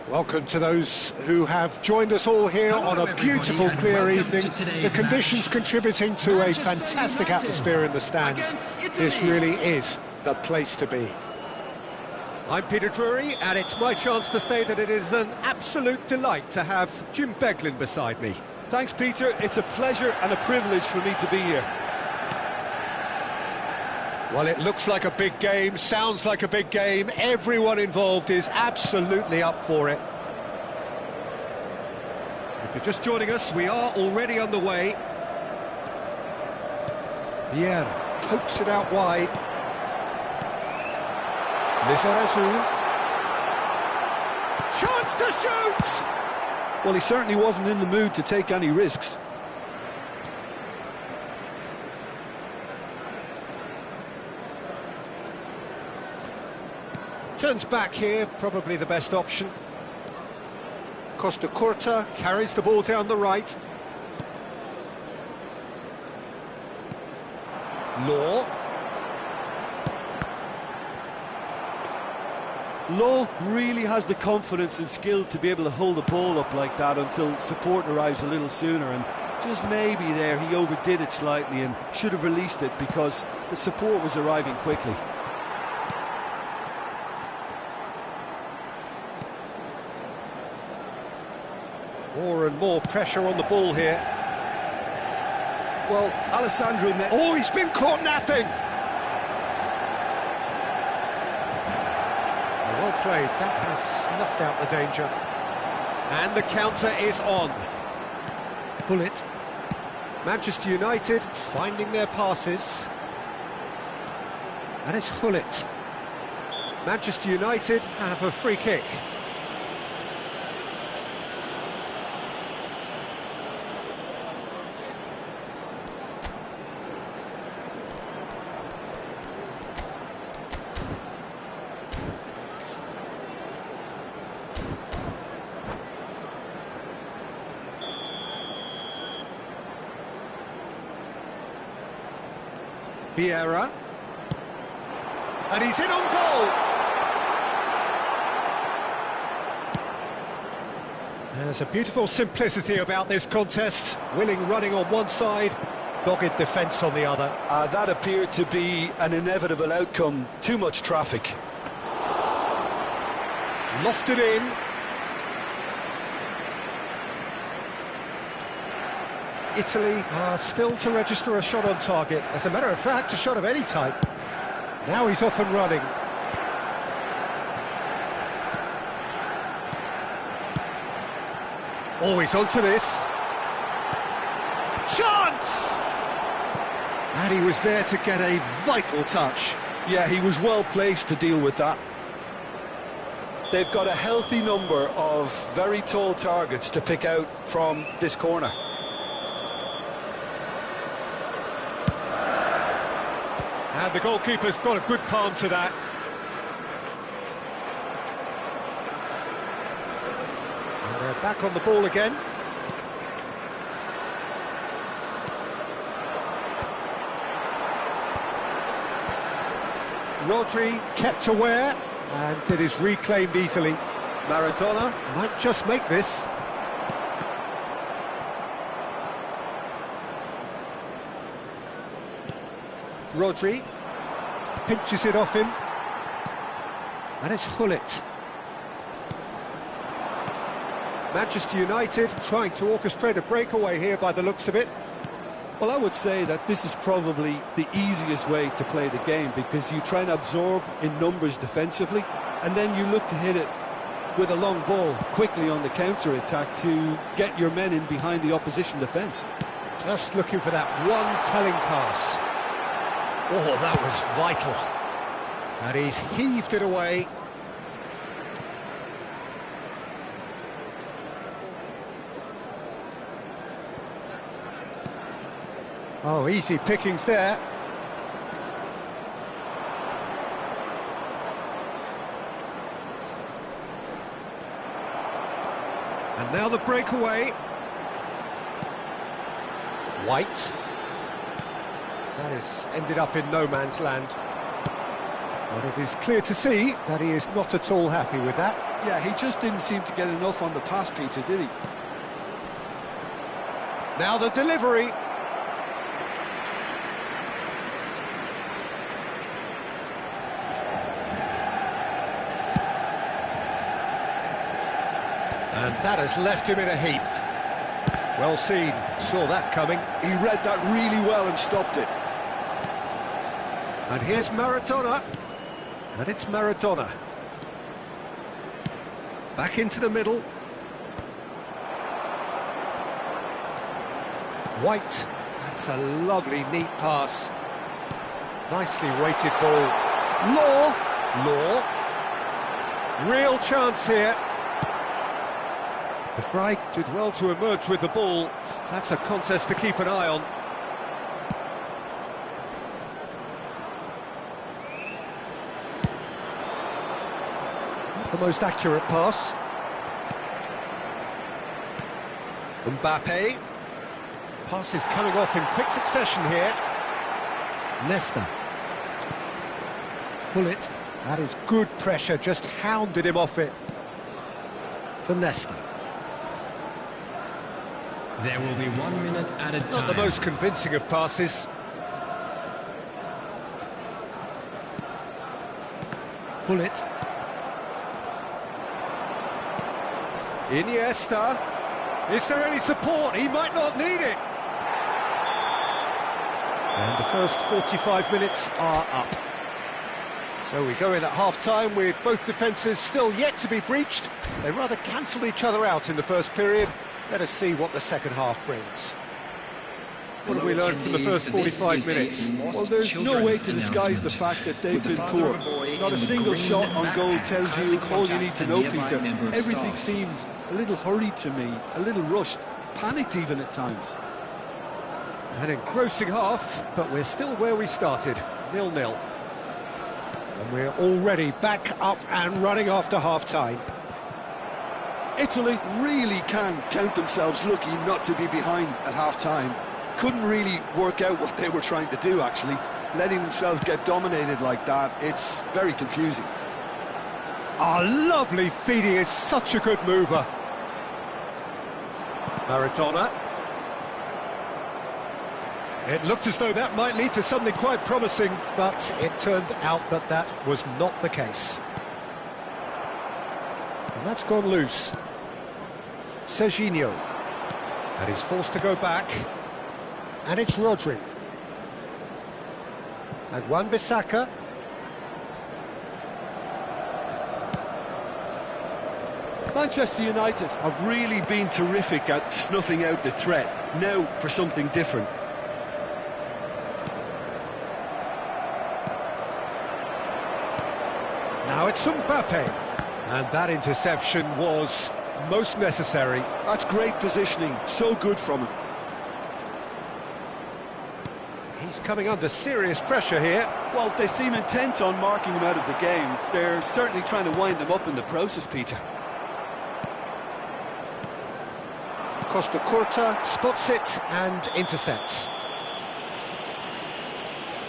Welcome to those who have joined us all here on a beautiful, clear evening. The conditions contributing to a fantastic atmosphere in the stands. This really is the place to be. I'm Peter Drury, and it's my chance to say that it is an absolute delight to have Jim Beglin beside me. Thanks, Peter. It's a pleasure and a privilege for me to be here. Well, it looks like a big game, sounds like a big game. Everyone involved is absolutely up for it. If you're just joining us, we are already on the way. Vieira pokes it out wide. Lizarazu. Chance to shoot! Well, he certainly wasn't in the mood to take any risks. Turns back here, probably the best option. Costa Curta carries the ball down the right. Law. Law really has the confidence and skill to be able to hold the ball up like that until support arrives a little sooner, and just maybe there he overdid it slightly and should have released it because the support was arriving quickly. More and more pressure on the ball here. Well, Alessandro... Oh, he's been caught napping! Well played, that has snuffed out the danger. And the counter is on. Hullet. Manchester United finding their passes. And it's Hullet. Manchester United have a free kick. Vieira, and he's in on goal. There's a beautiful simplicity about this contest. Willing running on one side, dogged defence on the other. That appeared to be an inevitable outcome. Too much traffic. Lofted in. Italy are still to register a shot on target. As a matter of fact, a shot of any type. Now he's off and running. Oh, he's onto this. Chance! And he was there to get a vital touch. Yeah, he was well placed to deal with that. They've got a healthy number of very tall targets to pick out from this corner. And the goalkeeper's got a good palm to that. And they're back on the ball again. Rodri kept aware, and it is reclaimed easily. Maradona might just make this. Rodri pinches it off him, and it's Hullet. Manchester United trying to orchestrate a breakaway here by the looks of it. Well, I would say that this is probably the easiest way to play the game, because you try and absorb in numbers defensively, and then you look to hit it with a long ball quickly on the counter-attack to get your men in behind the opposition defence. Just looking for that one telling pass. Oh, that was vital. And he's heaved it away. Oh, easy pickings there. And now the breakaway. White. That has ended up in no man's land. But it is clear to see that he is not at all happy with that. Yeah, he just didn't seem to get enough on the pass, Peter, did he? Now the delivery. And that has left him in a heap. Well seen, saw that coming. He read that really well and stopped it. And here's Maradona. And it's Maradona. Back into the middle. White. That's a lovely, neat pass. Nicely weighted ball. Law. Real chance here. De Vrij did well to emerge with the ball. That's a contest to keep an eye on. Not the most accurate pass. Mbappe. Pass is coming off in quick succession here. Nesta. Pull it. That is good pressure, just hounded him off it. For Nesta. There will be 1 minute at a time. Not the most convincing of passes. Pull it. Iniesta. Is there any support? He might not need it. And the first 45 minutes are up. So we go in at half-time with both defences still yet to be breached. They rather cancelled each other out in the first period. Let us see what the second half brings. What have we learned from the first 45 minutes? Well, there's no way to disguise the fact that they've been poor. Not a single shot on goal tells you all you need to know, Peter. Everything seems a little hurried to me, a little rushed, panicked even at times. An engrossing half, but we're still where we started, 0-0. And we're already back up and running after half-time. Italy really can count themselves lucky not to be behind at half-time. Couldn't really work out what they were trying to do, actually. Letting themselves get dominated like that, it's very confusing. Lovely feed, he is such a good mover. Maradona. It looked as though that might lead to something quite promising, but it turned out that that was not the case. And that's gone loose. Serginho. And he's forced to go back. And it's Rodri. And Wan-Bissaka. Manchester United have really been terrific at snuffing out the threat. Now for something different. Now it's Mbappe. And that interception was most necessary. That's great positioning, so good from him. He's coming under serious pressure here. Well, they seem intent on marking him out of the game. They're certainly trying to wind him up in the process, Peter. Costa Curta spots it and intercepts.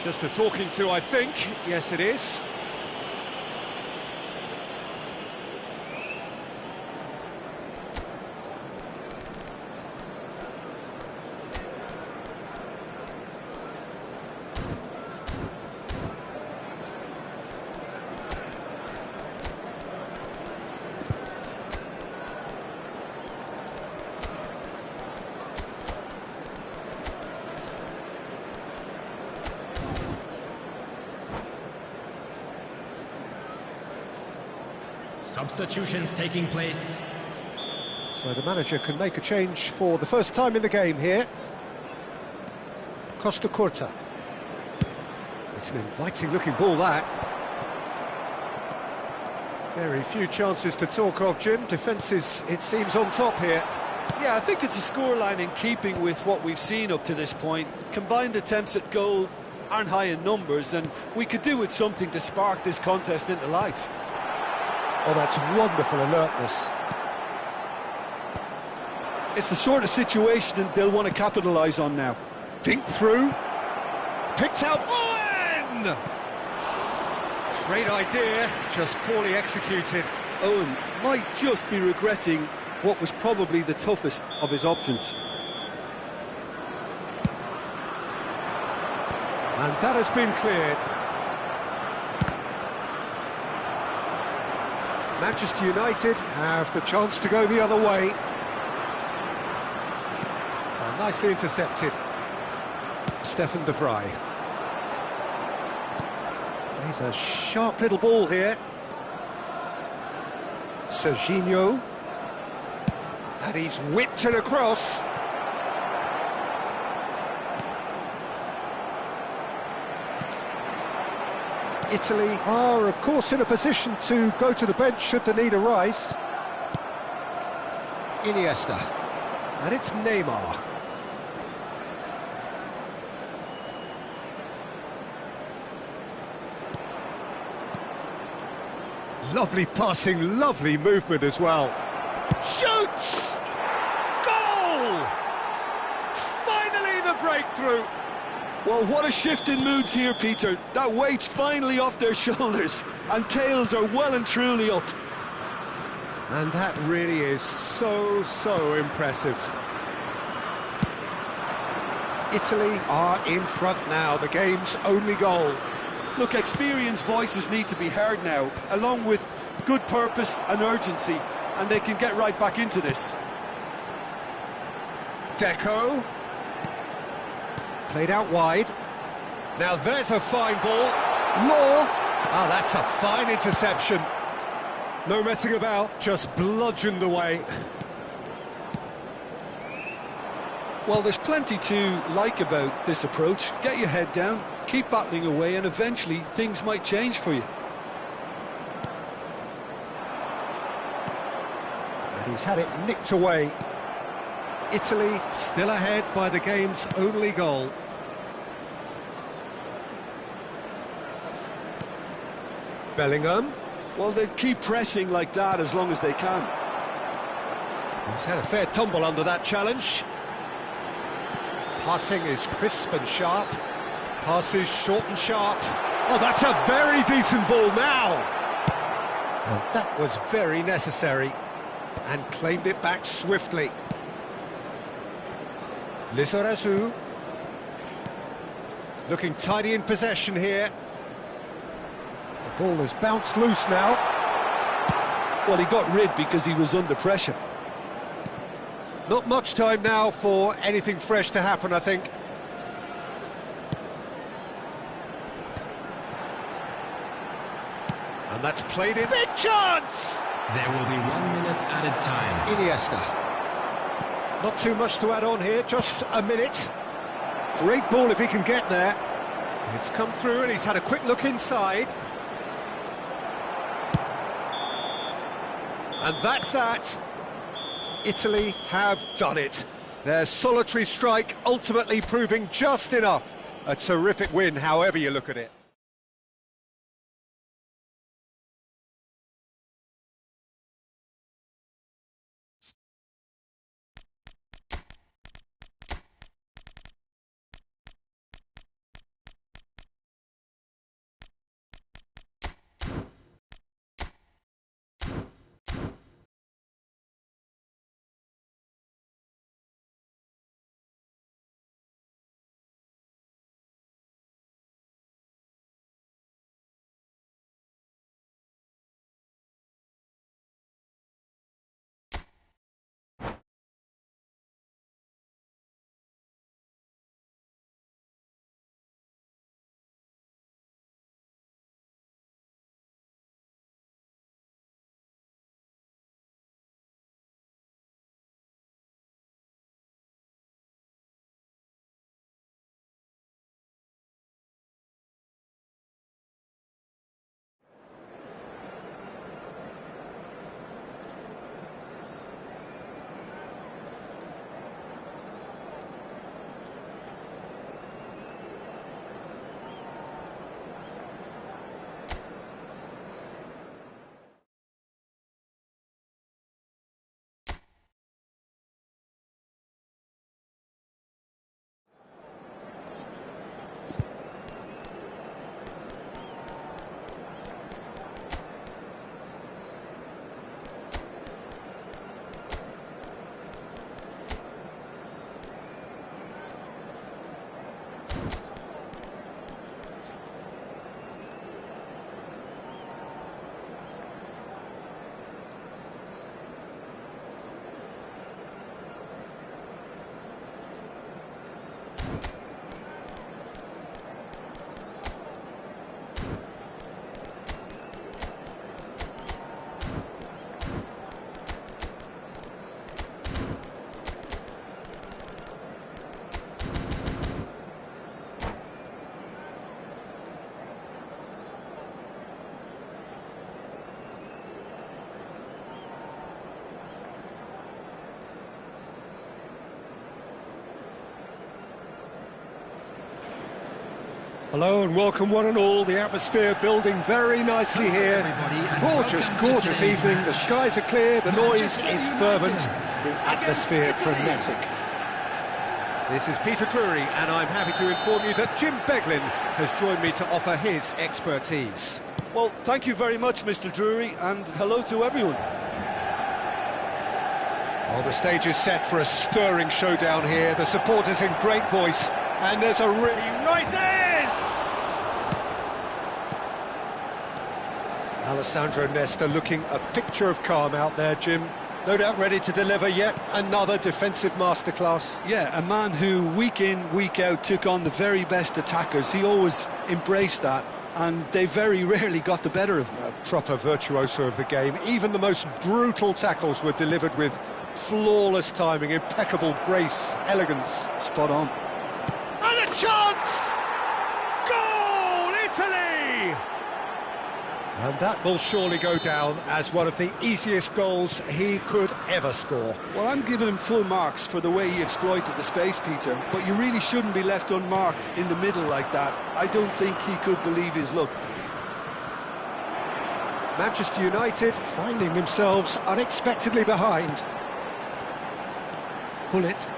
Just a talking to, I think. Yes, it is. Substitutions taking place. So the manager can make a change for the first time in the game here. Costa Curta. It's an inviting looking ball, that. Very few chances to talk of, Jim. Defences, it seems, on top here. Yeah, I think it's a scoreline in keeping with what we've seen up to this point. Combined attempts at goal aren't high in numbers, and we could do with something to spark this contest into life. Oh, that's wonderful alertness. It's the sort of situation that they'll want to capitalise on now. Dink through. Picked out. Owen! Great idea, just poorly executed. Owen might just be regretting what was probably the toughest of his options. And that has been cleared. Manchester United have the chance to go the other way. Oh, nicely intercepted. Stefan de Vrij. He's a sharp little ball here. Serginho. And he's whipped it across. Italy are, of course, in a position to go to the bench should the need arise. Iniesta. And it's Neymar. Lovely passing, lovely movement as well. Shoots! Goal! Finally the breakthrough! Well, what a shift in moods here, Peter. That weight's finally off their shoulders, and tails are well and truly up. And that really is so impressive. Italy are in front now, the game's only goal. Look, experienced voices need to be heard now, along with good purpose and urgency, and they can get right back into this. Deco. Played out wide. Now there's a fine ball. Law. Oh, that's a fine interception. No messing about, just bludgeoned away. Well, there's plenty to like about this approach. Get your head down, keep battling away, and eventually things might change for you. And he's had it nicked away. Italy still ahead by the game's only goal. Bellingham. Well, they keep pressing like that as long as they can. He's had a fair tumble under that challenge. Passing is crisp and sharp. Passes short and sharp. Oh, that's a very decent ball now. And that was very necessary. And claimed it back swiftly. Lizarazu. Looking tidy in possession here. The ball has bounced loose now. Well, he got rid because he was under pressure. Not much time now for anything fresh to happen, I think. And that's played in. Big chance! There will be 1 minute added time. Iniesta. Not too much to add on here, just a minute. Great ball if he can get there. It's come through and he's had a quick look inside. And that's that. Italy have done it. Their solitary strike ultimately proving just enough. A terrific win, however you look at it. Hello and welcome one and all. The atmosphere building very nicely here. Gorgeous, gorgeous evening. The skies are clear, the noise is fervent, the atmosphere frenetic. This is Peter Drury and I'm happy to inform you that Jim Beglin has joined me to offer his expertise. Well, thank you very much, Mr. Drury, and hello to everyone. Well, the stage is set for a stirring showdown here. The supporters in great voice, and there's a really rises! Alessandro Nesta looking a picture of calm out there, Jim. No doubt ready to deliver yet another defensive masterclass. Yeah, a man who week in, week out took on the very best attackers. He always embraced that, and they very rarely got the better of him. A proper virtuoso of the game. Even the most brutal tackles were delivered with flawless timing, impeccable grace, elegance. Spot on. And a chance! Goal, Italy! And that will surely go down as one of the easiest goals he could ever score. Well, I'm giving him full marks for the way he exploited the space, Peter, but you really shouldn't be left unmarked in the middle like that. I don't think he could believe his luck. Manchester United finding themselves unexpectedly behind. Pull it.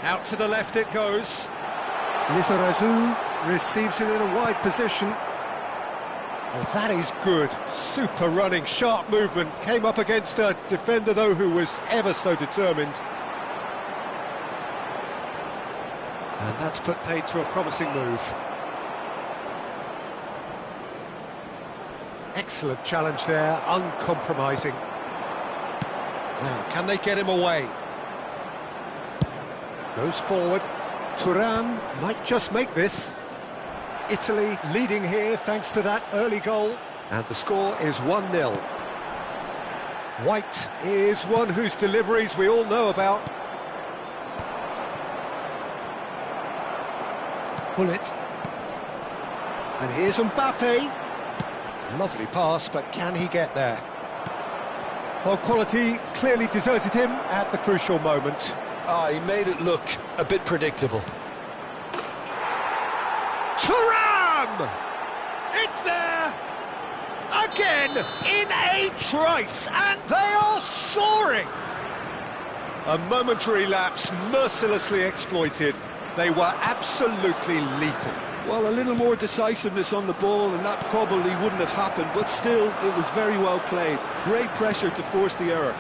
Out to the left it goes. Lizarazu receives it in a wide position. Well, that is good. Super running, sharp movement. Came up against a defender, though, who was ever so determined. And that's put paid to a promising move. Excellent challenge there, uncompromising. Now, can they get him away? Goes forward. Thuram might just make this. Italy leading here thanks to that early goal. And the score is 1-0. White is one whose deliveries we all know about. Pull it. And here's Mbappe. Lovely pass, but can he get there? Well, quality clearly deserted him at the crucial moment. He made it look a bit predictable. Thuram! It's there! Again, in a trice, and they are soaring! A momentary lapse, mercilessly exploited. They were absolutely lethal. Well, a little more decisiveness on the ball, and that probably wouldn't have happened, but still, it was very well played. Great pressure to force the error.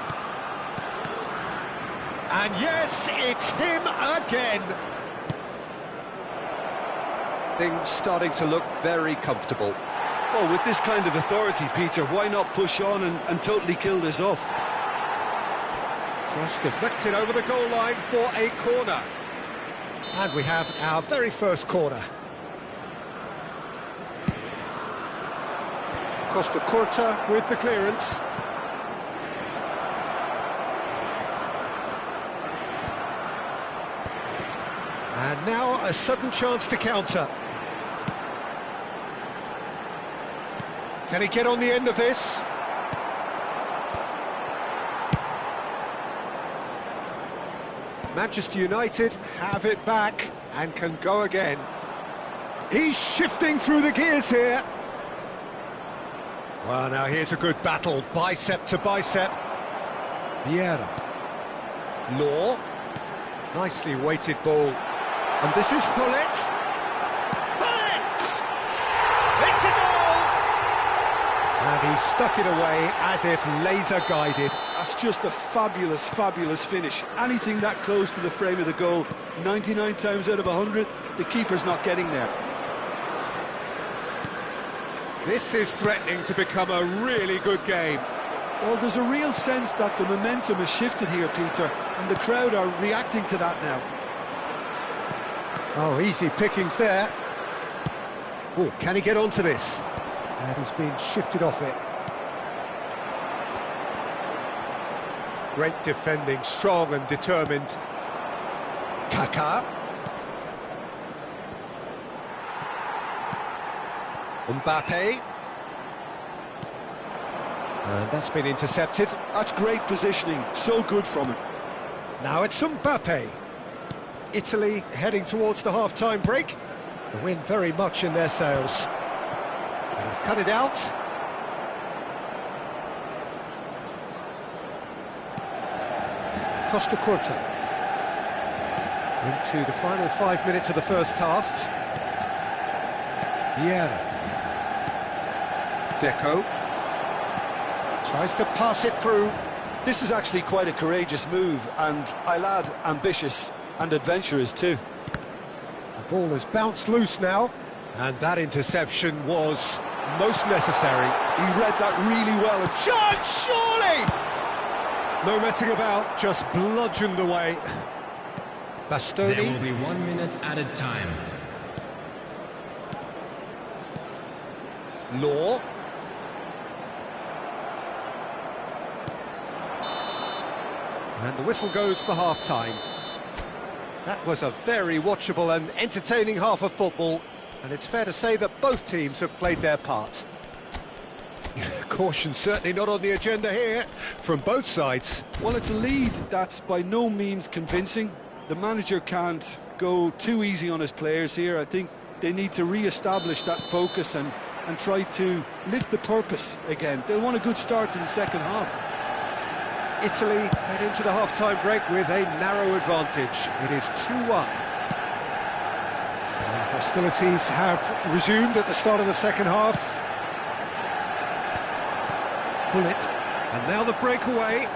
And yes, it's him again. Things starting to look very comfortable. Well, with this kind of authority, Peter, why not push on and totally kill this off? Cross deflected over the goal line for a corner. And we have our very first corner. Costa Curta with the clearance. And now a sudden chance to counter. Can he get on the end of this? Manchester United have it back and can go again. He's shifting through the gears here. Well, now here's a good battle, bicep to bicep. Vieira. Law. Nicely weighted ball. And this is Hullet. Hullet! It's a goal! And he stuck it away as if laser-guided. That's just a fabulous, fabulous finish. Anything that close to the frame of the goal, 99 times out of 100, the keeper's not getting there. This is threatening to become a really good game. Well, there's a real sense that the momentum has shifted here, Peter, and the crowd are reacting to that now. Oh, easy pickings there. Oh, can he get onto this? And he's been shifted off it. Great defending, strong and determined. Kaká. Mbappe. And that's been intercepted. That's great positioning, so good from him. Now it's Mbappe. Italy heading towards the half-time break. The wind very much in their sails. And he's cut it out. Costa Curta. Into the final 5 minutes of the first half. Vieira. Deco. Tries to pass it through. This is actually quite a courageous move, and I'll add ambitious and adventurous too. The ball has bounced loose now, and that interception was most necessary. He read that really well. Chance, surely! No messing about, just bludgeoned away. Bastoni. There will be 1 minute added time. Law. And the whistle goes for half-time. That was a very watchable and entertaining half of football, and it's fair to say that both teams have played their part. Caution certainly not on the agenda here, from both sides. Well, it's a lead that's by no means convincing. The manager can't go too easy on his players here. I think they need to re-establish that focus and try to lift the purpose again. They'll want a good start to the second half. Italy head into the half-time break with a narrow advantage. It is 2-1. And hostilities have resumed at the start of the second half. Bullet, and now the breakaway.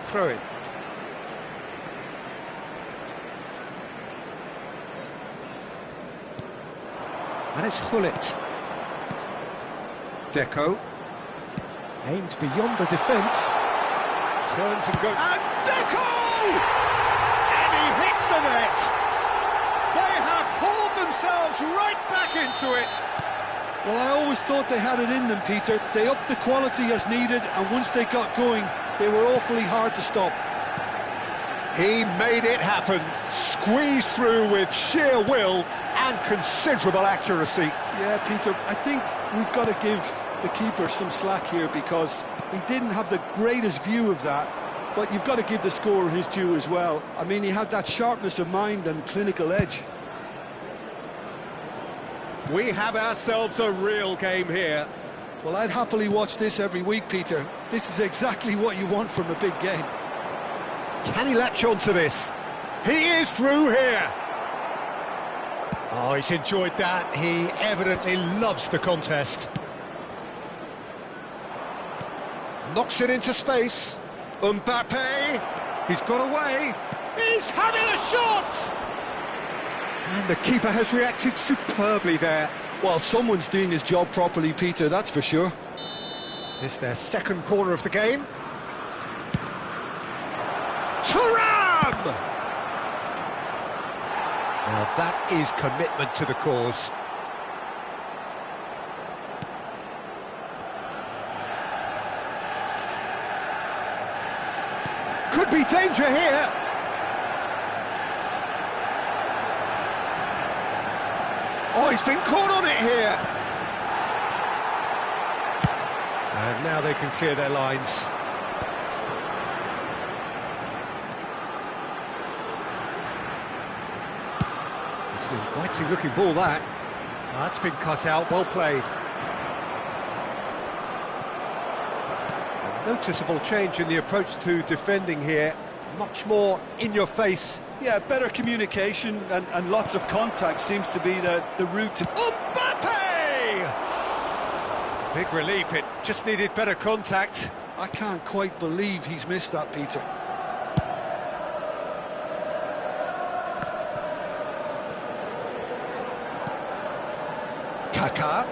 Throw it. And it's Hullet. Deco. Aimed beyond the defence. Turns and goes. And Deco! And he hits the net! They have hauled themselves right back into it. Well, I always thought they had it in them, Peter. They upped the quality as needed, and once they got going, they were awfully hard to stop. He made it happen, squeezed through with sheer will and considerable accuracy. Yeah, Peter, I think we've got to give the keeper some slack here because he didn't have the greatest view of that, but you've got to give the scorer his due as well. I mean, he had that sharpness of mind and clinical edge. We have ourselves a real game here. Well, I'd happily watch this every week, Peter. This is exactly what you want from a big game. Can he latch on to this? He is through here. Oh, he's enjoyed that. He evidently loves the contest. Knocks it into space. Mbappe. He's got away. He's having a shot! And the keeper has reacted superbly there. Well, someone's doing his job properly, Peter, that's for sure. This their second corner of the game. Thuram! Now that is commitment to the cause. Could be danger here. Oh, he's been caught on it here. And now they can clear their lines. It's an inviting looking ball, that. That's been cut out, well played. A noticeable change in the approach to defending here. Much more in your face. Yeah, better communication and lots of contact seems to be the route to... Mbappe! Big relief, it just needed better contact. I can't quite believe he's missed that, Peter. Kaká.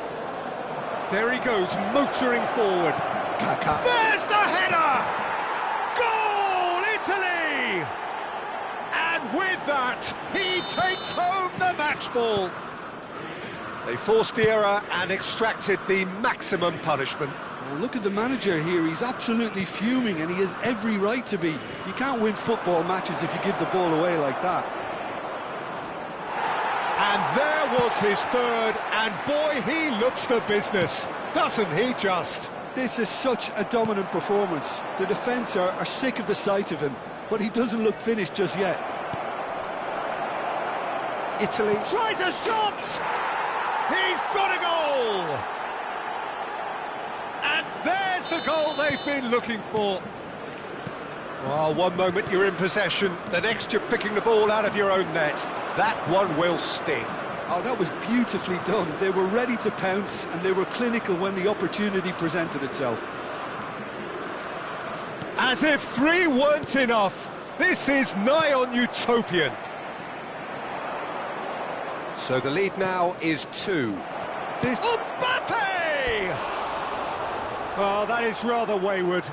There he goes, motoring forward. Kaká. There's the header! Goal, Italy! And with that, he takes home the match ball. They forced the error and extracted the maximum punishment. Well, look at the manager here, he's absolutely fuming and he has every right to be. You can't win football matches if you give the ball away like that. And there was his third, and boy, he looks the business, doesn't he just? This is such a dominant performance. The defence are sick of the sight of him, but he doesn't look finished just yet. Italy tries a shot! He's got a goal! And there's the goal they've been looking for. Well, one moment you're in possession, the next you're picking the ball out of your own net. That one will sting. Oh, that was beautifully done. They were ready to pounce, and they were clinical when the opportunity presented itself. As if 3 weren't enough, this is nigh on utopian. So the lead now is 2. This Mbappe! Well, that is rather wayward.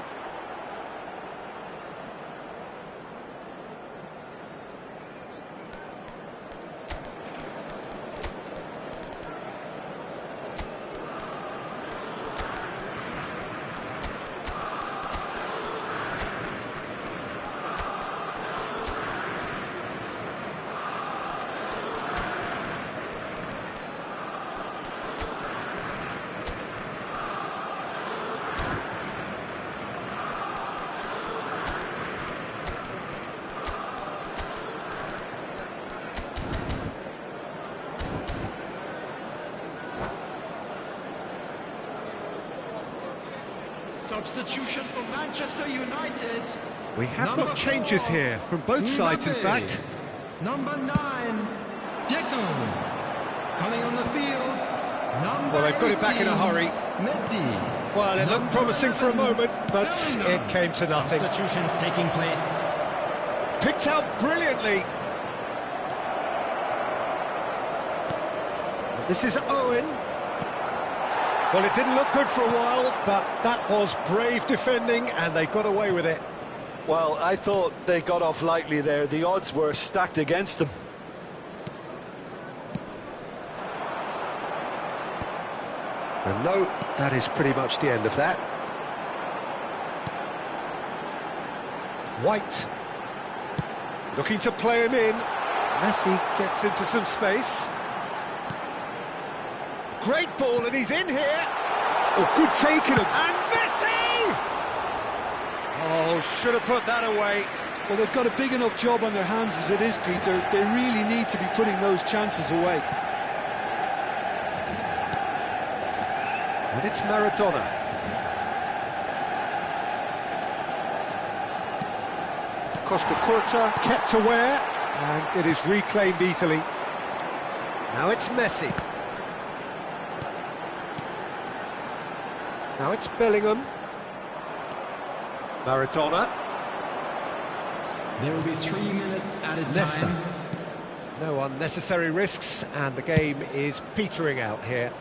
Substitution for Manchester United. We have got changes here from both sides, in fact. Number 9, Deco. Coming on the field, number Well, they've got it back in a hurry. Messi. Well, it looked promising for a moment, but it came to nothing. Substitutions taking place. Picked out brilliantly. This is Owen. Well, it didn't look good for a while, but that was brave defending, and they got away with it. Well, I thought they got off lightly there. The odds were stacked against them. And no, that is pretty much the end of that. White. Looking to play him in. Messi gets into some space. Great ball, and he's in here. Oh, good taking him. And Messi! Oh, should have put that away. Well, they've got a big enough job on their hands as it is, Peter. They really need to be putting those chances away. And it's Maradona. Costa Curta kept aware, and it is reclaimed easily. Now it's Messi. Now it's Bellingham. Maradona. There will be 3 minutes added Nesta. time. No unnecessary risks, and the game is petering out here.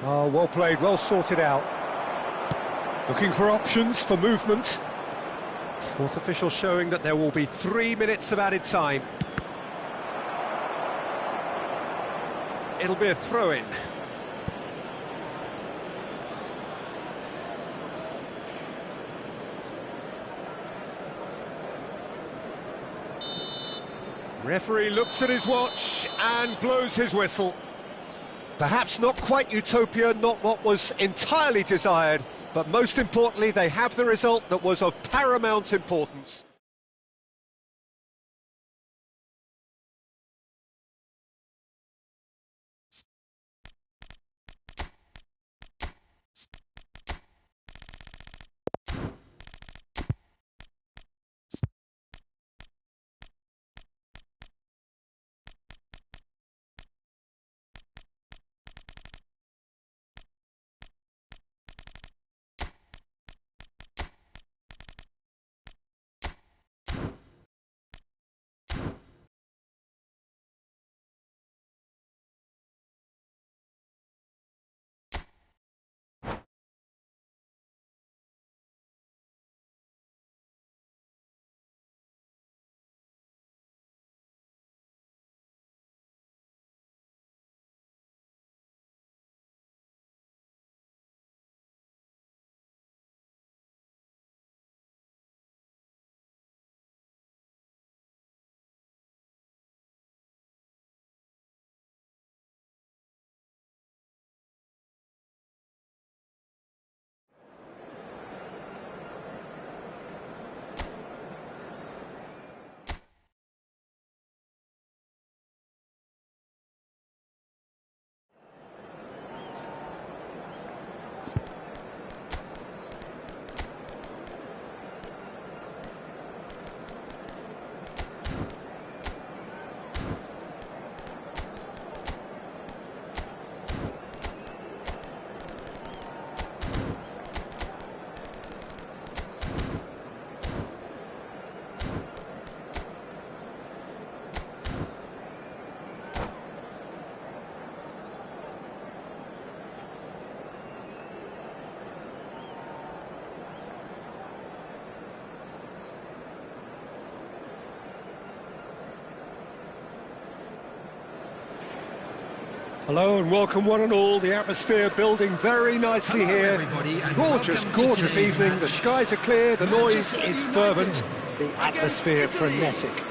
Oh, well played, well sorted out. Looking for options for movement. Fourth official showing that there will be 3 minutes of added time. It'll be a throw-in. Referee looks at his watch and blows his whistle. Perhaps not quite utopia, not what was entirely desired, but most importantly, they have the result that was of paramount importance. Hello and welcome one and all. The atmosphere building very nicely here. Gorgeous, gorgeous evening. The skies are clear, the noise is fervent, the atmosphere frenetic.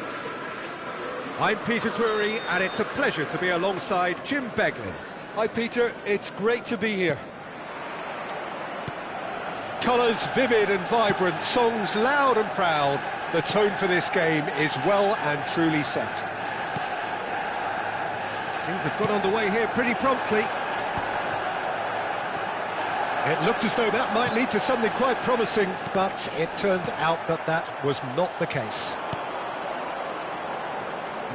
I'm Peter Drury and it's a pleasure to be alongside Jim Beglin. Hi Peter, it's great to be here. Colours vivid and vibrant, songs loud and proud. The tone for this game is well and truly set. Things have got underway here pretty promptly. It looked as though that might lead to something quite promising, but it turned out that that was not the case.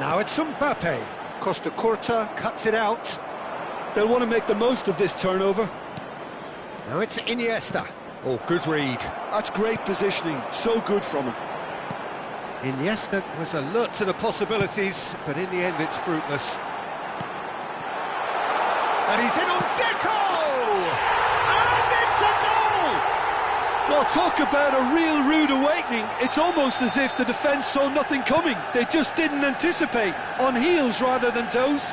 Now it's Mbappe. Costa Curta cuts it out. They'll want to make the most of this turnover. Now it's Iniesta. Oh, good read. That's great positioning, so good from him. Iniesta was alert to the possibilities, but in the end it's fruitless. And he's in on Deco! And it's a goal! Well, talk about a real rude awakening. It's almost as if the defence saw nothing coming. They just didn't anticipate. On heels rather than toes.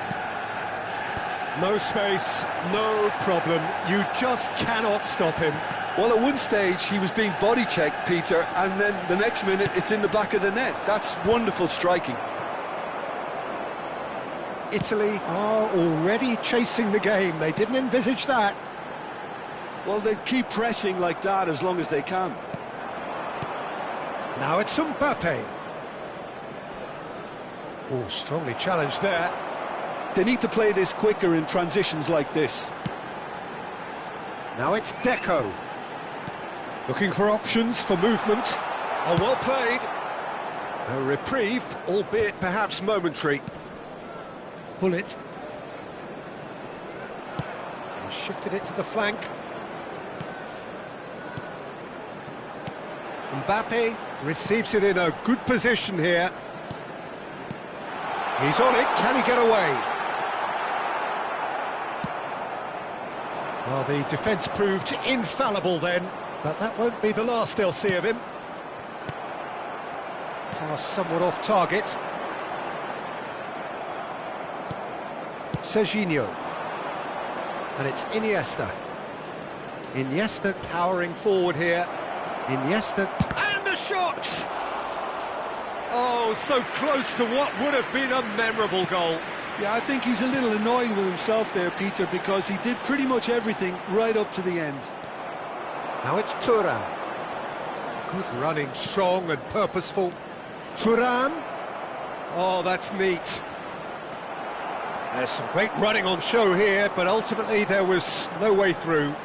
No space, no problem. You just cannot stop him. Well, at one stage he was being body checked, Peter, and then the next minute it's in the back of the net. That's wonderful striking. Italy are already chasing the game. They didn't envisage that. Well, they keep pressing like that as long as they can. Now it's Mbappe. Oh, strongly challenged there. They need to play this quicker in transitions like this. Now it's Deco. Looking for options for movement. Oh, well played. A reprieve, albeit perhaps momentary. Pull it. He shifted it to the flank. Mbappe receives it in a good position here. He's on it, can he get away? Well, the defence proved infallible then, but that won't be the last they'll see of him. Pass somewhat off target. Serginho. And it's Iniesta. Iniesta powering forward here. Iniesta, and the shot! Oh, so close to what would have been a memorable goal. Yeah, I think he's a little annoyed with himself there, Peter, because he did pretty much everything right up to the end. Now it's Thuram. Good running, strong and purposeful. Thuram. Oh, that's neat. There's some great running on show here, but ultimately there was no way through.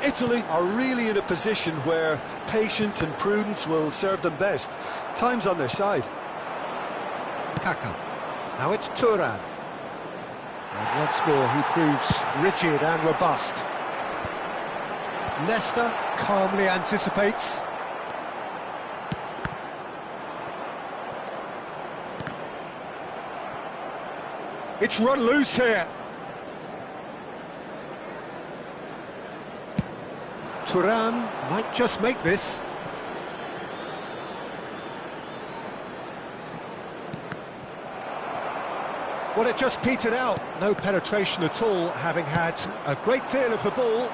Italy are really in a position where patience and prudence will serve them best. Time's on their side. Kaká. Now it's Thuram. And once more he proves rigid and robust. Nesta calmly anticipates. It's run loose here. Thuram might just make this. Well, it just petered out. No penetration at all, having had a great deal of the ball.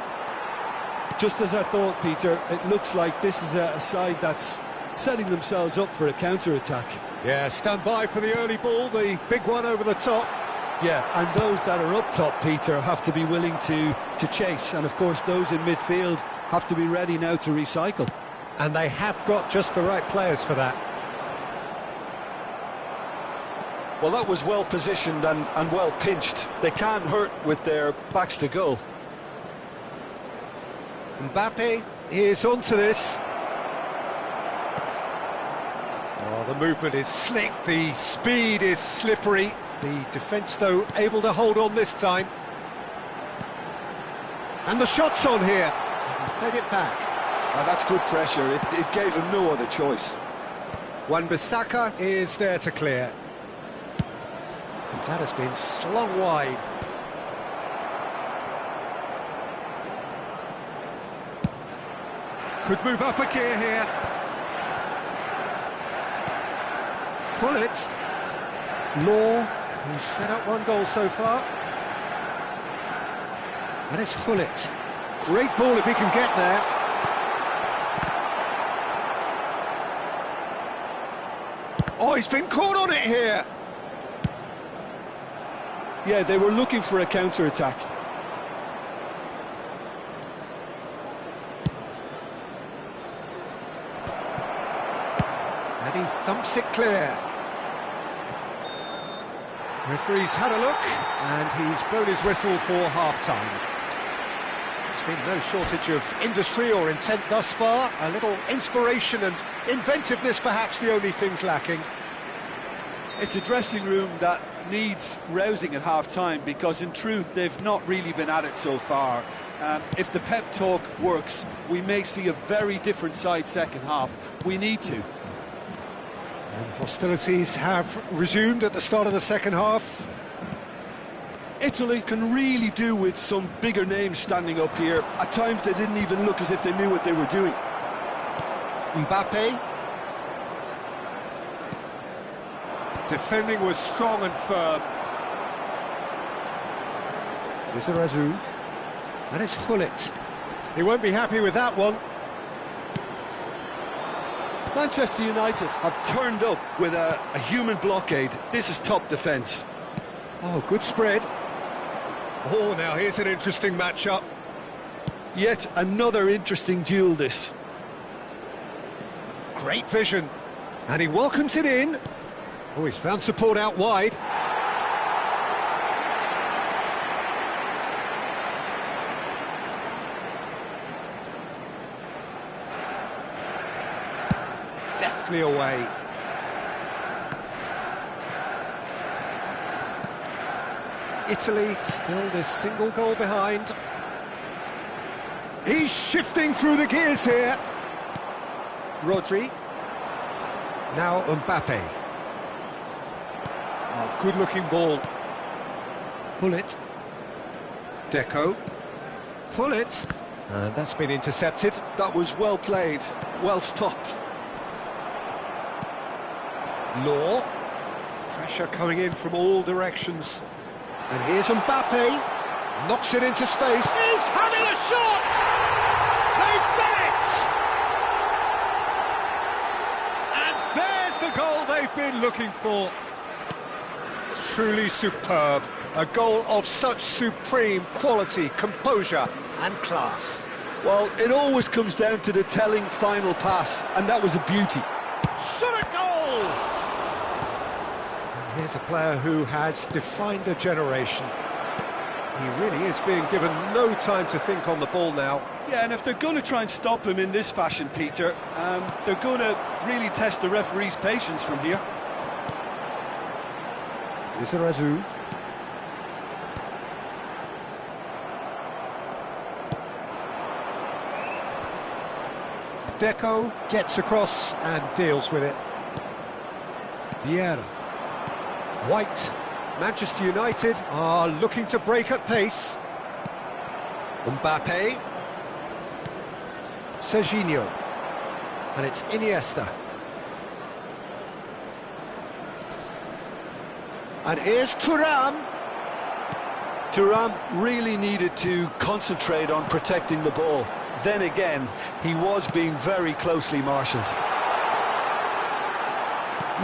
Just as I thought, Peter, it looks like this is a side that's setting themselves up for a counter-attack. Yeah, stand by for the early ball, the big one over the top. Yeah, and those that are up top, Peter, have to be willing to chase. And, of course, those in midfield have to be ready now to recycle. And they have got just the right players for that. Well, that was well positioned and well pinched. They can't hurt with their backs to goal. Mbappe is onto this. Oh, the movement is slick, the speed is slippery. The defence, though, able to hold on this time. And the shot's on here. He's played it back. That's good pressure. It gave him no other choice. Wan-Bissaka is there to clear. And that has been slung wide. Could move up a gear here. Pull it. Law, who's set up one goal so far. And it's Hullet. Great ball if he can get there. Oh, he's been caught on it here. Yeah, they were looking for a counter-attack. And he thumps it clear. Referee's had a look, and he's blown his whistle for half-time. There's been no shortage of industry or intent thus far. A little inspiration and inventiveness, perhaps the only things lacking. It's a dressing room that needs rousing at half-time, because in truth they've not really been at it so far. If the pep talk works, we may see a very different side second half. We need to. And hostilities have resumed at the start of the second half. Italy can really do with some bigger names standing up here. At times they didn't even look as if they knew what they were doing. Mbappe. Defending was strong and firm. Lizarazu. And it's Hullet. He won't be happy with that one. Manchester United have turned up with a human blockade. This is top defence. Oh, good spread. Oh, now here's an interesting matchup. Yet another interesting duel, this. Great vision. And he welcomes it in. Oh, he's found support out wide. Deftly away. Italy still this single goal behind. He's shifting through the gears here. Rodri. Now Mbappe. Oh, good-looking ball. Pull it. Deco. Pull it. And that's been intercepted. That was well played, well stopped. Law. Pressure coming in from all directions. And here's Mbappe. Knocks it into space. He's having a shot! They've done it! And there's the goal they've been looking for. Truly superb. A goal of such supreme quality, composure and class. Well, it always comes down to the telling final pass, and that was a beauty. Shot a goal! And here's a player who has defined a generation. He really is being given no time to think on the ball now. Yeah, and if they're going to try and stop him in this fashion, Peter, they're going to really test the referee's patience from here. Lizarazu. Deco gets across and deals with it. Vieira. White. Manchester United are looking to break at pace. Mbappe. Serginho. And it's Iniesta. And here's Thuram. Thuram really needed to concentrate on protecting the ball. Then again, he was being very closely marshalled.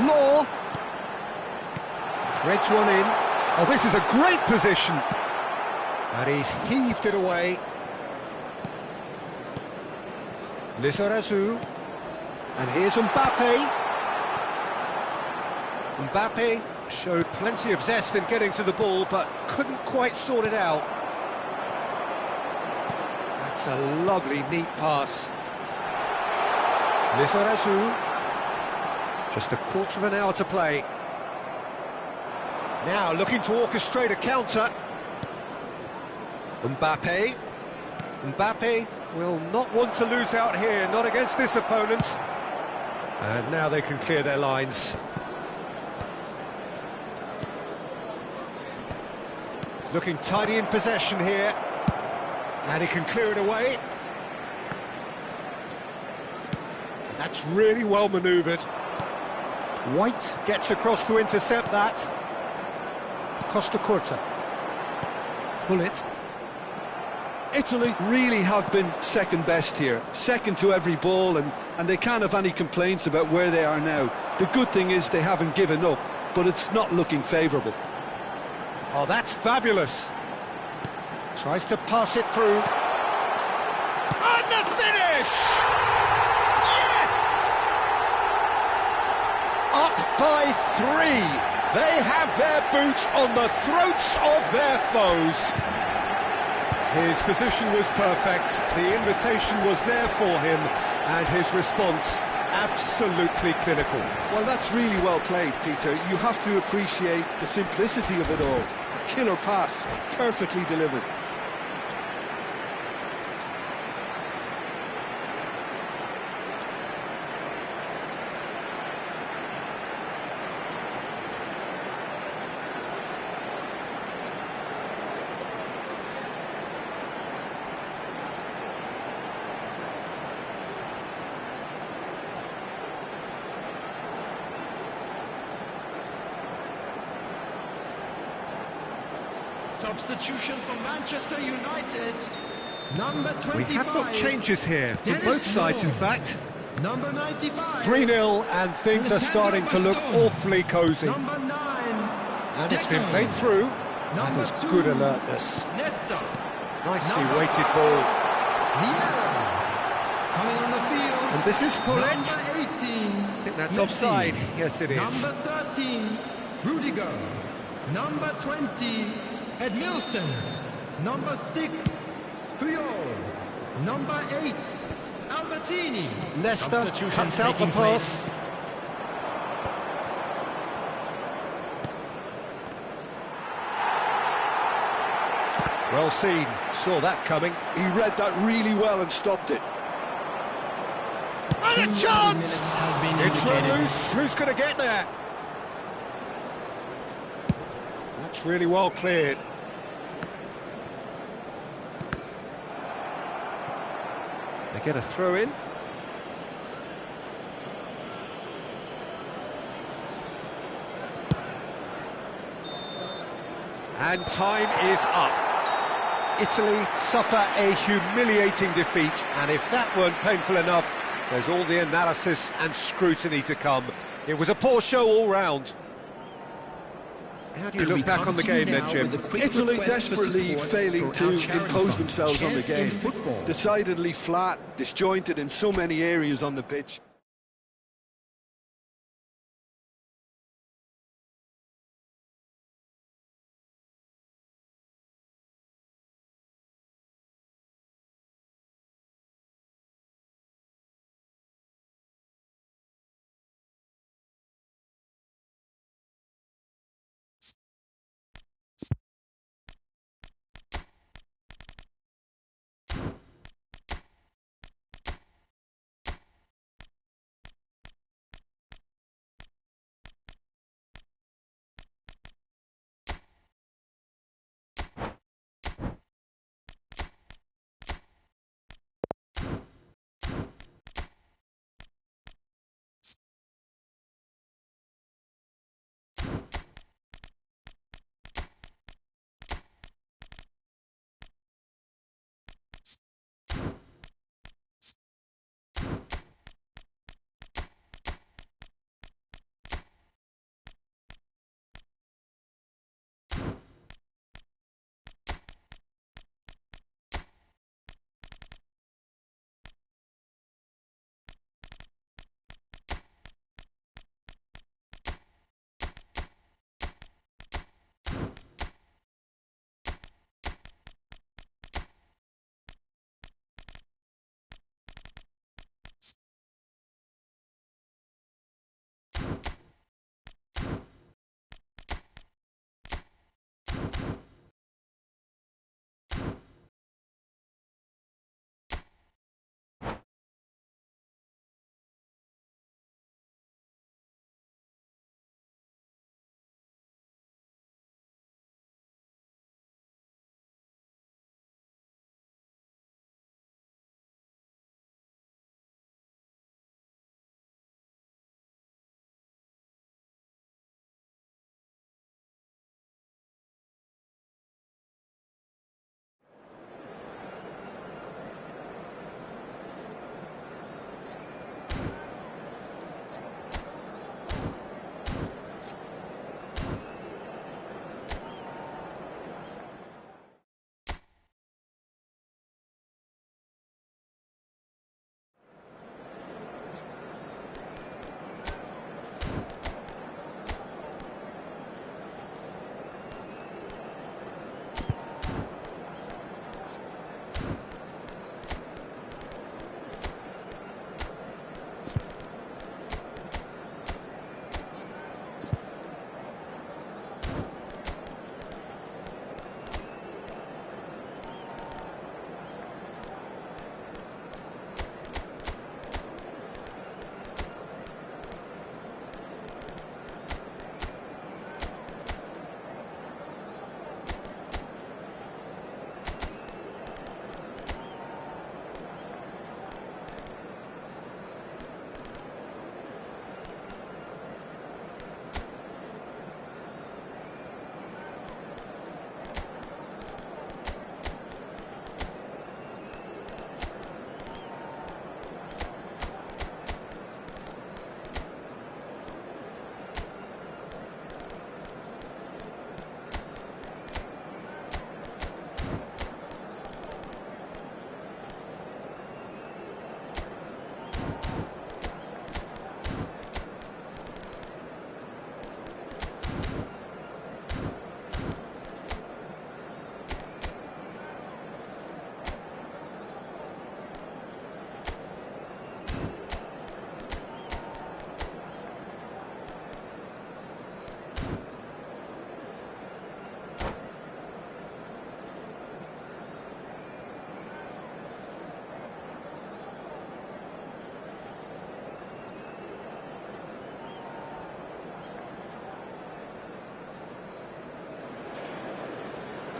Law. Threads one in. Oh, this is a great position. And he's heaved it away. Lizarazu. And here's Mbappe. Mbappe Showed plenty of zest in getting to the ball, but couldn't quite sort it out. That's a lovely, neat pass. Lizarazu. Just a quarter of an hour to play. Now looking to orchestrate a counter. Mbappe. Mbappe will not want to lose out here, not against this opponent. And now they can clear their lines. Looking tidy in possession here. And he can clear it away. That's really well manoeuvred. White gets across to intercept that. Costa Curta. Bullet. Italy really have been second best here, second to every ball, and they can't have any complaints about where they are now. The good thing is they haven't given up, but it's not looking favourable. Oh, that's fabulous. Tries to pass it through. And the finish! Yes! Up by 3. They have their boot on the throats of their foes. His position was perfect, the invitation was there for him, and his response absolutely clinical. Well, that's really well played, Peter. You have to appreciate the simplicity of it all. Killer pass, perfectly delivered. Substitution for Manchester United. Number 25. We have got changes here from both sides, in fact. Number 95. 3-0, and things are starting to look awfully cosy. Number 9. And it's been played through. That was good alertness. Nesta. Nicely weighted ball. Vieira. Coming on the field. And this is Paulette. Number 18. I think that's Messi. offside. Yes, it is. Number 13. Rudiger. Number 20. Edmilson. Number 6. Puyol. Number 8. Albertini. Leicester cuts out the pass. Well seen, saw that coming. He read that really well and stopped it. And a chance! It's run loose, who's going to get there? That's really well cleared. They get a throw in. And time is up. Italy suffer a humiliating defeat, and if that weren't painful enough, there's all the analysis and scrutiny to come. It was a poor show all round. How do you look back on the game then, Jim? Italy desperately failing to impose themselves on the game. Decidedly flat, disjointed in so many areas on the pitch.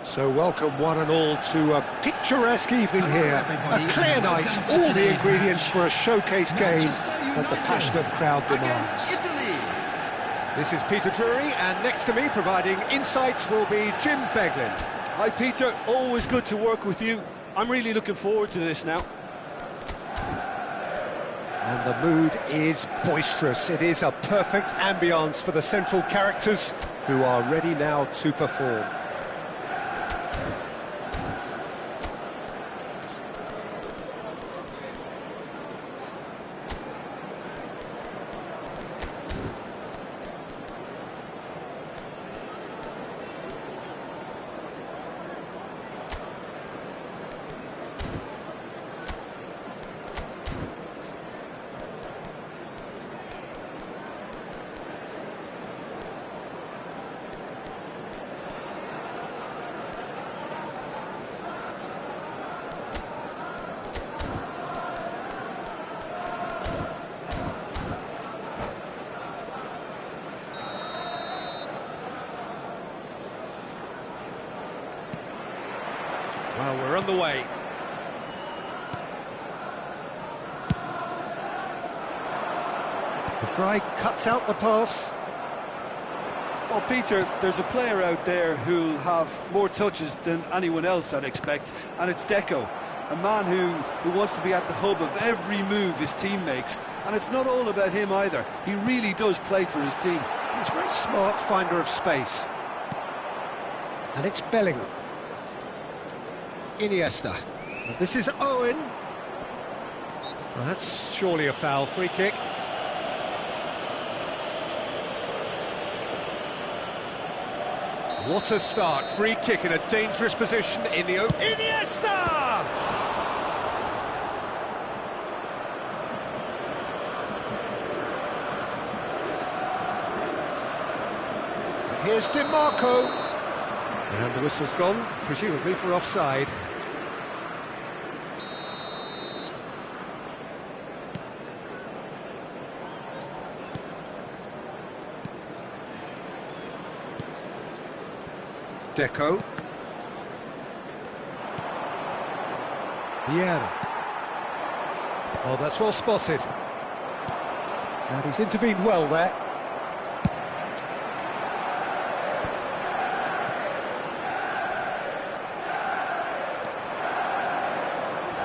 So welcome one and all to a picturesque evening here, a clear night, all the ingredients for a showcase game that the passionate crowd demands. This is Peter Drury, and next to me providing insights will be Jim Beglin. Hi Peter, always good to work with you. I'm really looking forward to this now. And the mood is boisterous. It is a perfect ambience for the central characters who are ready now to perform. Well, we're on the way. De Vrij cuts out the pass. Well, Peter, there's a player out there who'll have more touches than anyone else, I'd expect, and it's Deco, a man who wants to be at the hub of every move his team makes, and it's not all about him either. He really does play for his team. He's a very smart finder of space. And it's Bellingham. Iniesta. And this is Owen. Well, that's surely a foul. Free kick. What a start. Free kick in a dangerous position in the open. Iniesta! And here's Di Marco. And the whistle's gone, presumably for offside. Deco. Vieira. Oh, that's well spotted. And he's intervened well there.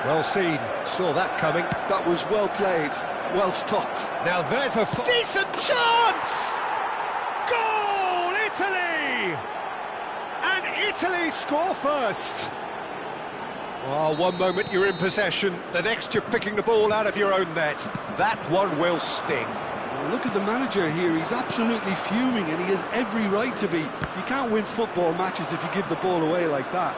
Well seen, saw that coming. That was well played, well stopped. Now there's a decent chance! Goal, Italy! And Italy score first. Oh, one moment you're in possession, the next you're picking the ball out of your own net. That one will sting. Well, look at the manager here, he's absolutely fuming and he has every right to be. You can't win football matches if you give the ball away like that.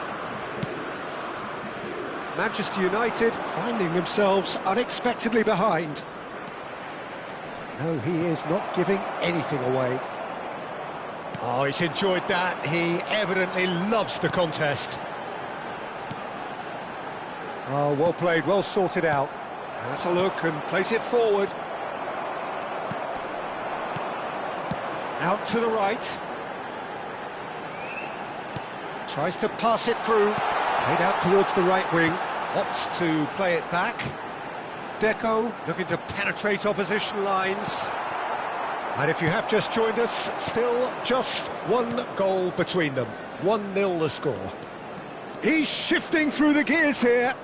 Manchester United finding themselves unexpectedly behind. No, he is not giving anything away. Oh, he's enjoyed that. He evidently loves the contest. Oh, well played, well sorted out. That's a look and place it forward. Out to the right. Tries to pass it through. Played out towards the right wing. Opts to play it back. Deco looking to penetrate opposition lines. And if you have just joined us, still just one goal between them. 1-0 the score. He's shifting through the gears here.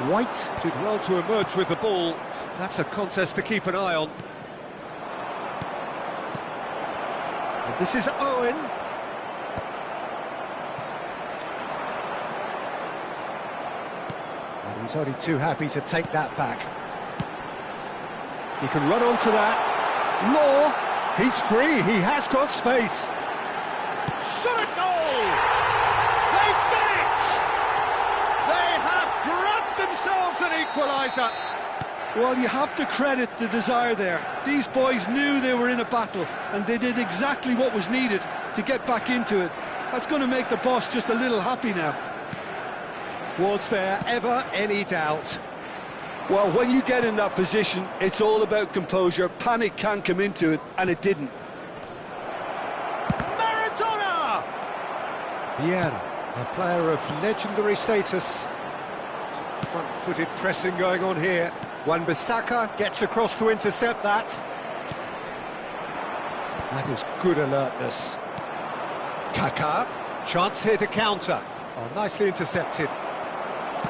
White did well to emerge with the ball. That's a contest to keep an eye on. And this is Owen. And he's only too happy to take that back. He can run onto that. Law, he's free, he has got space. Shot a goal! They've done it! They have grabbed themselves an equaliser. Well, you have to credit the desire there. These boys knew they were in a battle, and they did exactly what was needed to get back into it. That's going to make the boss just a little happy now. Was there ever any doubt? Well, when you get in that position, it's all about composure. Panic can come into it, and it didn't. Vieira, a player of legendary status. Some front-footed pressing going on here. Wan-Bissaka gets across to intercept that. That is good alertness. Kaká, chance here to counter. Oh, nicely intercepted.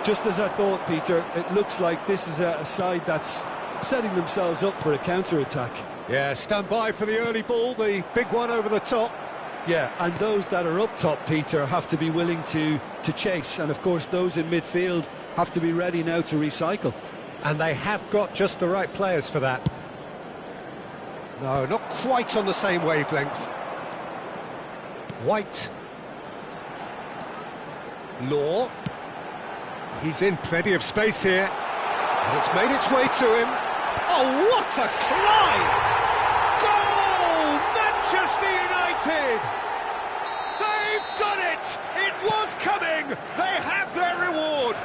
Just as I thought, Peter, it looks like this is a side that's setting themselves up for a counter-attack. Yeah, stand by for the early ball, the big one over the top. Yeah, and those that are up top, Peter, have to be willing to chase. And, of course, those in midfield have to be ready now to recycle. And they have got just the right players for that. No, not quite on the same wavelength. White. Law. He's in plenty of space here. And it's made its way to him. Oh, what a climb! Goal! Manchester United! They've done it! It was coming! They have their reward!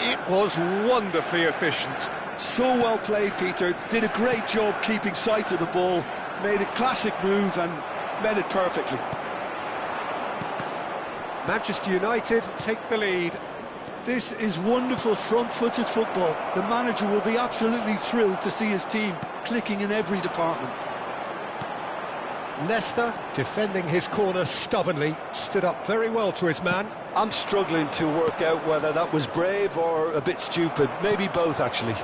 It was wonderfully efficient. So well played, Peter. Did a great job keeping sight of the ball. Made a classic move and met it perfectly. Manchester United take the lead. This is wonderful front-footed football. The manager will be absolutely thrilled to see his team clicking in every department. Leicester, defending his corner stubbornly, stood up very well to his man. I'm struggling to work out whether that was brave or a bit stupid. Maybe both, actually.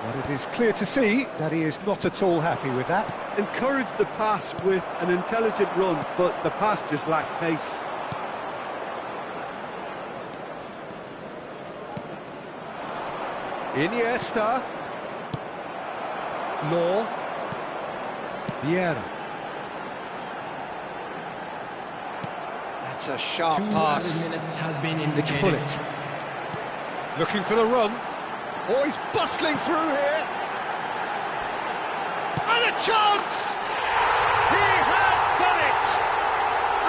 But it is clear to see that he is not at all happy with that. Encouraged the pass with an intelligent run, but the pass just lacked pace. Iniesta. Law. Vieira. That's a sharp 2 pass. added minutes has been It's indicated. Pullet. Looking for the run. Oh, he's bustling through here. And a chance! He has done it!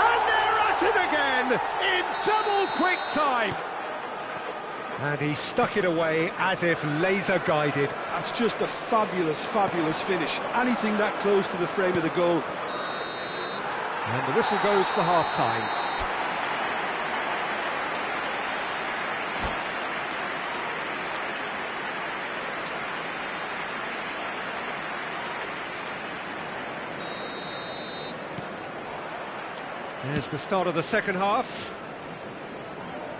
And they're at it again in double quick time. And he stuck it away as if laser-guided. That's just a fabulous, fabulous finish. Anything that close to the frame of the goal. And the whistle goes for half-time. There's the start of the second half.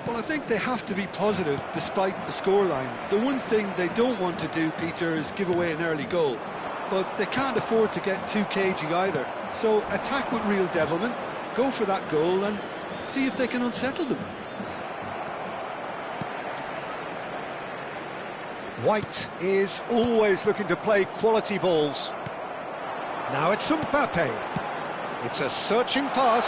Well, I think they have to be positive despite the scoreline. The one thing they don't want to do, Peter, is give away an early goal. But they can't afford to get too cagey either. So attack with real devilment, go for that goal and see if they can unsettle them. White is always looking to play quality balls. Now it's Mbappe. It's a searching pass.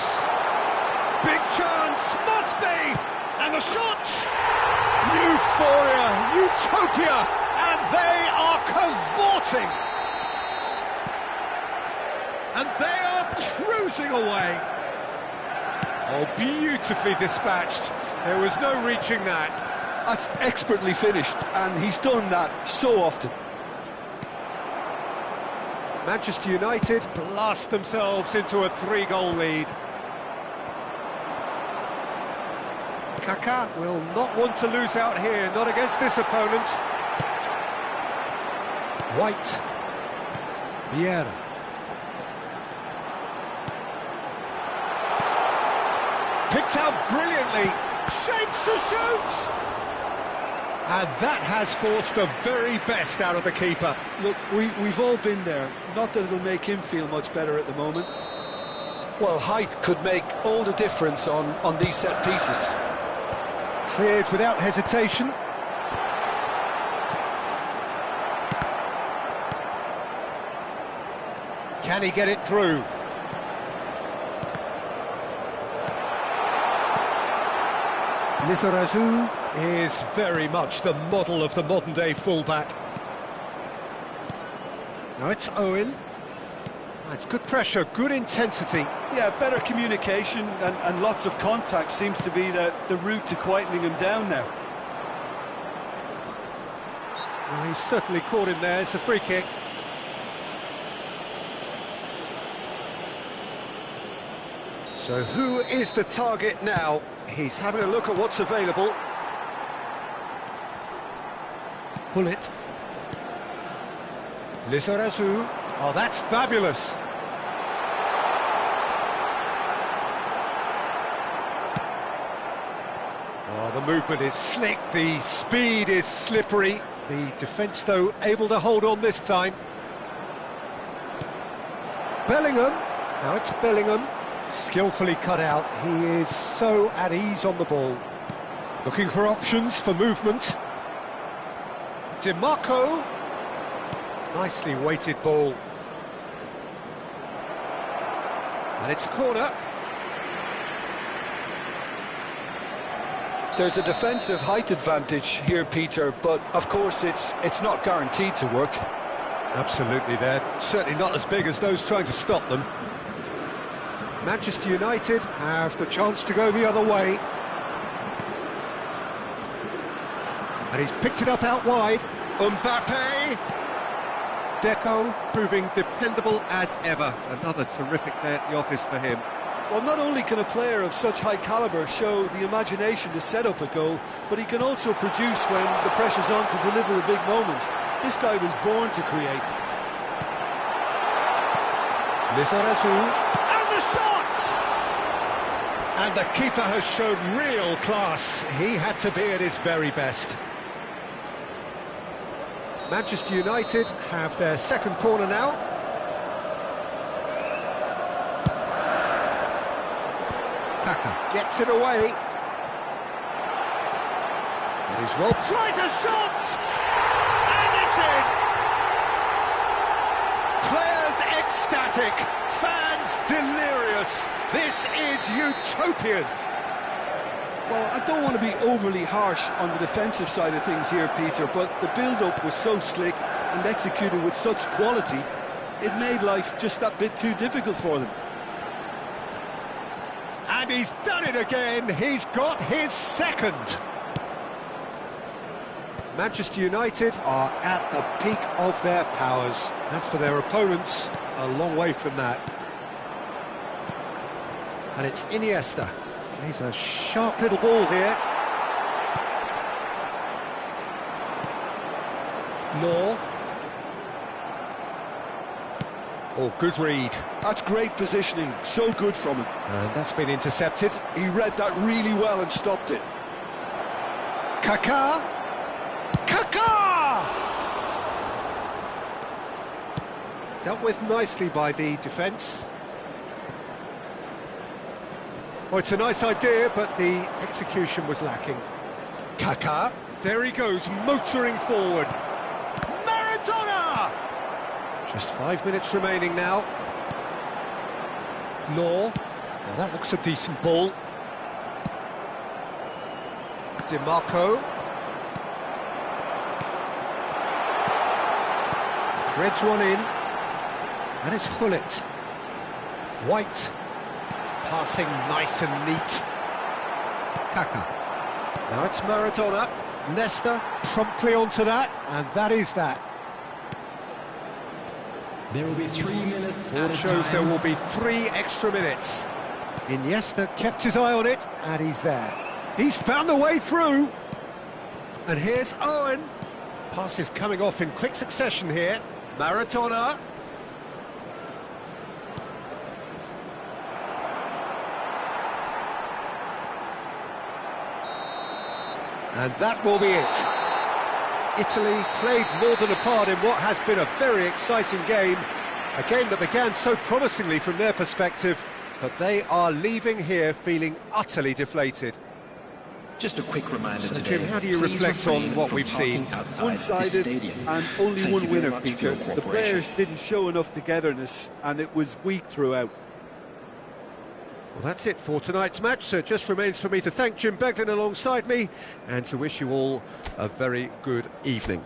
Big chance, must be! And the shot! Euphoria, utopia, and they are cavorting. And they are cruising away. Oh, beautifully dispatched. There was no reaching that. That's expertly finished, and he's done that so often. Manchester United blast themselves into a 3-goal lead. Kaká will not want to lose out here, not against this opponent. White. Vieira. Picked out brilliantly. Shapes to shoot! And that has forced the very best out of the keeper. Look, we've all been there. Not that it'll make him feel much better at the moment. Well, height could make all the difference on these set pieces. Cleared without hesitation. Can he get it through? Lizarazu is very much the model of the modern-day fullback. Now it's Owen. It's good pressure, good intensity. Yeah, better communication and lots of contact seems to be the route to quietening him down now. Well, he's certainly caught him there. It's a free kick. So who is the target now? He's having a look at what's available. Hullet. Lizarazu. Oh, that's fabulous. Oh, the movement is slick, the speed is slippery. The defence, though, able to hold on this time. Bellingham. Now it's Bellingham. Skillfully cut out. He is so at ease on the ball. Looking for options for movement. DiMarco. Nicely weighted ball. And it's a corner. There's a defensive height advantage here, Peter, but of course it's not guaranteed to work. Absolutely, they're certainly not as big as those trying to stop them. Manchester United have the chance to go the other way. And he's picked it up out wide. Mbappe! Deco proving dependable as ever. Another terrific day at the office for him. Well, not only can a player of such high calibre show the imagination to set up a goal, but he can also produce when the pressure's on to deliver the big moments. This guy was born to create. Lizarazu, and the shot! And the keeper has shown real class. He had to be at his very best. Manchester United have their second corner now. Kaka gets it away. And he's well. Tries a shot! And it's in! Players ecstatic, fans delirious. This is utopian. Well, I don't want to be overly harsh on the defensive side of things here, Peter, but the build-up was so slick and executed with such quality, it made life just that bit too difficult for them. And he's done it again. He's got his second. Manchester United are at the peak of their powers. As for their opponents, a long way from that. And it's Iniesta. He's a sharp little ball here. Law. Oh, good read. That's great positioning, so good from him. And that's been intercepted. He read that really well and stopped it. Kaká! Kaká! Dealt with nicely by the defence. Well, it's a nice idea, but the execution was lacking. Kaká, there he goes, motoring forward. Maradona! Just 5 minutes remaining now. Law. Now that looks a decent ball. DiMarco. Threads one in. And it's Hullet. White. Passing nice and neat. Kaka. Now it's Maradona. Nesta promptly onto that, and that is that. There will be 3 minutes. Board shows there will be 3 extra minutes. Iniesta kept his eye on it, and he's there. He's found the way through. And here's Owen. Passes coming off in quick succession here. Maradona. And that will be it. Italy played more than a part in what has been a very exciting game. A game that began so promisingly from their perspective, but they are leaving here feeling utterly deflated. Just a quick reminder So, today. Jim, how do you Please reflect on refrain what from we've seen? talking outside One-sided this stadium. and only Thank one you very winner, much for Peter. your The cooperation. players didn't show enough togetherness, and it was weak throughout. Well, that's it for tonight's match, so it just remains for me to thank Jim Beglin alongside me and to wish you all a very good evening.